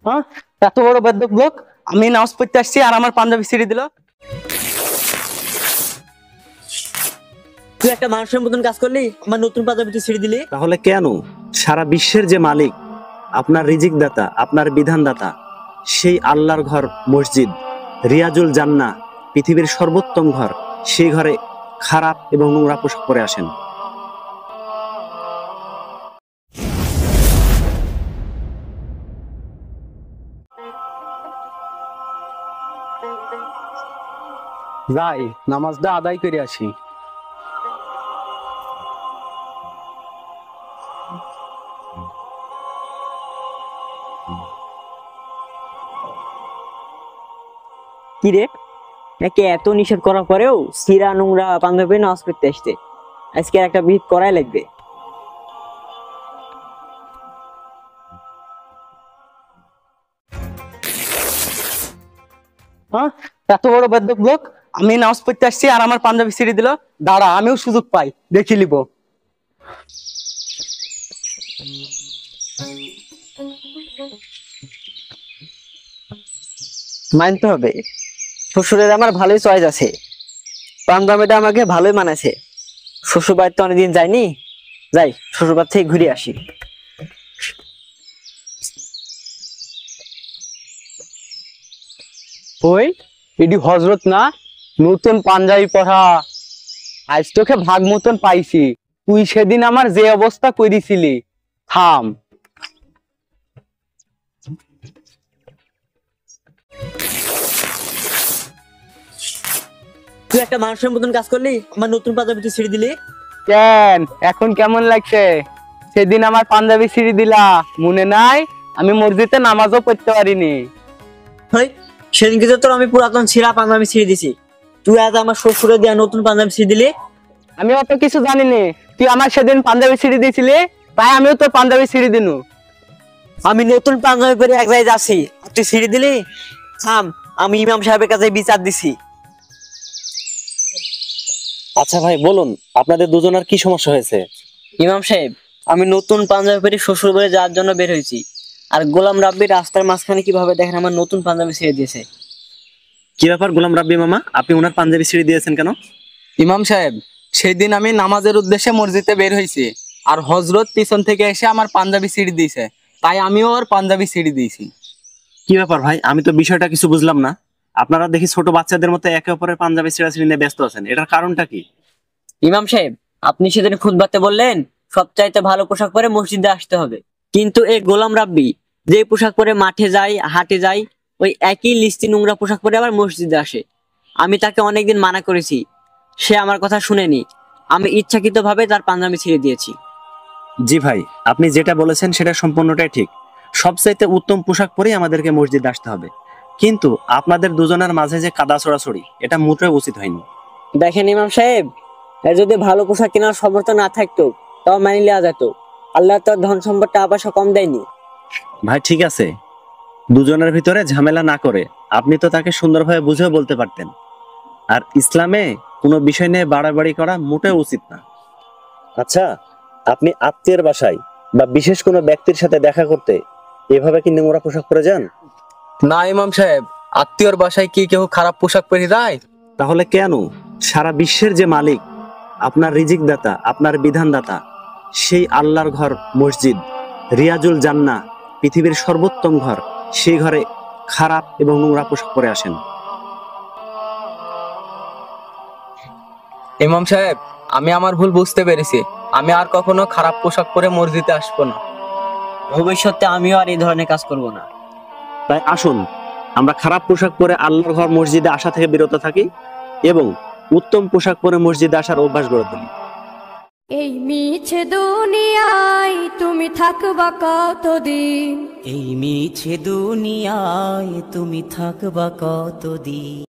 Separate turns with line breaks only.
হ্যাঁ, এত বড় বেদ্যপ লোক, আমি নামাজ পড়তে আসছি আর আমার পাঞ্জাবি ছিঁড়ে দিল।
তুই একটা মানুষের মতন কাজ করলি, আমার নতুন পাঞ্জাবি তুই ছিঁড়ে দিলি।
তাহলে কেন? সারা বিশ্বের যে মালিক, আপনার রিজিক দাতা, আপনার বিধান দাতা, সেই আল্লাহর ঘর মসজিদ রিয়াজুল জান্নাহ, পৃথিবীর সর্বোত্তম ঘর, সেই ঘরে খারাপ এবং নোংরা পোশাক পরে আসেন।
যাই নামাজটা আদায় করে আসি।
কি রে, একে এত নিষেধ করার পরেও সিরা নোংরা পাঞ্জাবি নামাজ পড়তে আসতে, আজকে একটা বিহিত করাই লাগবে।
হ্যাঁ, এত বড় বেদ্যপ লোক, আমি নামাজ পড়তে আসছি আর আমার পাঞ্জাবি ছিঁড়ে দিল। দাঁড়া, আমিও সুযোগ পাই, দেখি নিব।
মানতে হবে, শ্বশুরের আমার ভালোই চয়েস আছে, পাঞ্জাবিটা আমাকে ভালোই মানাছে। শ্বশুর বাড়িতে অনেকদিন যাইনি, যাই শ্বশুর বাড়ি থেকে ঘুরে আসি।
ওই এটি হজরত না? নতুন পাঞ্জাবি পরা, আজ তোকে ভাগ মতন পাইছি। তুই সেদিন আমার যে অবস্থা করেছিলি, থাম।
তুই একটা মানুষের মতন কাজ করলি, আমার নতুন পাঞ্জাবি তুই ছিঁড়ে দিলি।
কেন, এখন কেমন লাগছে? সেদিন আমার পাঞ্জাবি ছিঁড়ে দিলা, মনে নাই? আমি মসজিদে নামাজও পড়তে পারিনি।
হয়, সেদিনকে তো তোর আমি পুরাতন ছিঁড়া পাঞ্জাবি ছিঁড়ে দিছি, তুই আজ আমার শ্বশুরে দিয়া নতুন পাঞ্জাবি ছিঁড়ে দিলি।
আমি অত কিছু জানিনি, তুই আমার সেদিন পাঞ্জাবি ছিঁড়ে দিয়েছিলি, তাই আমিও তোর পাঞ্জাবি ছিঁড়ে দিনু।
আমি নতুন পাঞ্জাবি পরে এক জায়গায় যাচ্ছি, তুই ছিঁড়ে দিলি। থাম, আমি ইমাম সাহেবের কাছে বিচার দিছি।
আচ্ছা ভাই, বলুন আপনাদের দুজনের কি সমস্যা হয়েছে?
ইমাম সাহেব, আমি নতুন পাঞ্জাবি পরে শ্বশুর বাড়ি যাওয়ার জন্য বের হয়েছি, আর গোলাম রাব্বি রাস্তার মাঝখানে কিভাবে দেখেন আমার নতুন পাঞ্জাবি ছিঁড়ে দিয়েছে।
কি ব্যাপার গোলাম রাব্বি মামা, আপনি ওনার পাঞ্জাবি ছিঁড়ে দিয়েছেন কেন?
ইমাম সাহেব, সেই দিন আমি নামাজের উদ্দেশ্যে মসজিদে বের হয়েছি, আর হজরত পিছন থেকে এসে আমার পাঞ্জাবি ছিঁড়ে দিয়েছে, তাই আমিও ওর পাঞ্জাবি ছিঁড়ে দিয়েছি।
কি ব্যাপার ভাই, আমি তো বিষয়টা কিছু বুঝলাম না। আপনারা দেখি ছোট বাচ্চাদের মতো একে অপরের পাঞ্জাবি ছিঁড়াছিঁড়ি নিয়ে ব্যস্ত আছেন, এটার কারণটা কি?
ইমাম সাহেব, আপনি সেদিন খুতবাতে বললেন সবচাইতে ভালো পোশাক পরে মসজিদে আসতে হবে, কিন্তু এই গোলাম রাব্বি যে পোশাক পরে মাঠে যায়, হাটে যায়, ওই একই লিস্তি নোংরা পোশাক পরে আবার মসজিদে আসে। আমি তাকে অনেকদিন মানা করেছি, সে আমার কথা শুনেনি, আমি ইচ্ছাকৃতভাবে তার পাঞ্জাবি ছিঁড়ে দিয়েছি।
জি ভাই, আপনি যেটা বলেছেন সেটা সম্পূর্ণটাই ঠিক। সবচাইতে উত্তম পোশাক পরেই আমাদেরকে মসজিদে আসতে হবে, কিন্তু আপনাদের দুজনের মাঝে যে কাদা ছড়াছড়ি, এটা মোটেও উচিত হয়নি।
দেখেন ইমাম সাহেব, এর যদি ভালো পোশাক কেনার সমর্থ না থাকতো তাও মানি নেওয়া যেত, আল্লাহ তার ধন সম্পদ টাকা পয়সা কম দেয়নি।
ভাই ঠিক আছে, দুজনের ভিতরে ঝামেলা না করে আপনি তো তাকে সুন্দরভাবে বুঝেও বলতে পারতেন। আর ইসলামে কোনো বিষয় নিয়ে বাড়াবাড়ি করা মোটেও উচিত না। আচ্ছা, আপনি আত্মীয়ের বাসায় বা বিশেষ কোনো ব্যক্তির সাথে দেখা করতে এভাবে কি নোংরা পোশাক পরে যান?
না ইমাম সাহেব, আত্মীয়র বাসায় কি কেউ খারাপ পোশাক পরে যায়?
তাহলে কেন? সারা বিশ্বের যে মালিক, আপনার রিজিক দাতা, আপনার বিধান দাতা, সেই আল্লাহর ঘর মসজিদ রিয়াজুল জান্নাহ, পৃথিবীর সর্বোত্তম ঘর, সেই ঘরে খারাপ এবং নোংরা পোশাক পরে আসেন।
ইমাম সাহেব, আমি আমার ভুল বুঝতে পেরেছি, আমি আর কখনো খারাপ পোশাক পরে মসজিদে আসবো না।
ভবিষ্যতে আমিও আর এই ধরনের কাজ করব না।
তাই আসুন, আমরা খারাপ পোশাক পরে আল্লাহর ঘর মসজিদে আসা থেকে বিরত থাকি এবং উত্তম পোশাক পরে মসজিদে আসার অভ্যাস গড়ে তুলি।
এই মিছে দুনিয়ায় তুমি থাকবা কতদিন?
এই মিছে দুনিয়ায় তুমি থাকবা কতদিন?